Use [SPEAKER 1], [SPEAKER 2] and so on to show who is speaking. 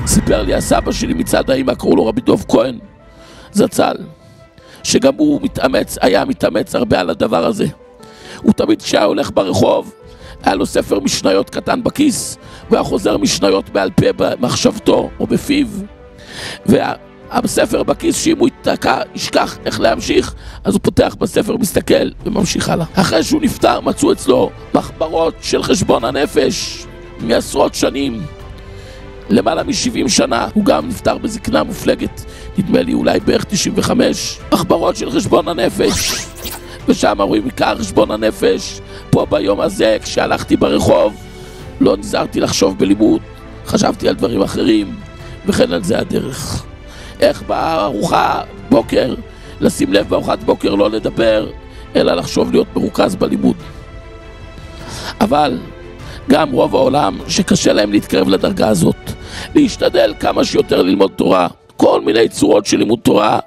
[SPEAKER 1] סיפר לי הסבא שלי מצד האמא, קראו לו רבי דוב כהן זצ"ל, שגם הוא היה מתאמץ הרבה על הדבר הזה. הוא תמיד כשהיה הולך ברחוב, היה לו ספר משניות קטן בכיס, והיה חוזר משניות בעל פה במחשבתו או בפיו, והספר בכיס שאם הוא ישכח איך להמשיך, אז הוא פותח בספר, מסתכל וממשיך הלאה. אחרי שהוא נפטר מצאו אצלו מחברות של חשבון הנפש מעשרות שנים, למעלה מ-70 שנה. הוא גם נפטר בזקנה מופלגת, נדמה לי אולי בערך 95. מחברות של חשבון הנפש, ושם רואים עיקר חשבון הנפש. פה ביום הזה כשהלכתי ברחוב לא נזהרתי לחשוב בלימוד, חשבתי על דברים אחרים, וכן על זה הדרך. איך בארוחה בוקר, לשים לב בארוחת בוקר לא לדבר, אלא לחשוב להיות מרוכז בלימוד. אבל גם רוב העולם שקשה להם להתקרב לדרגה הזאת, להשתדל כמה שיותר ללמוד תורה, כל מיני צורות של לימוד תורה,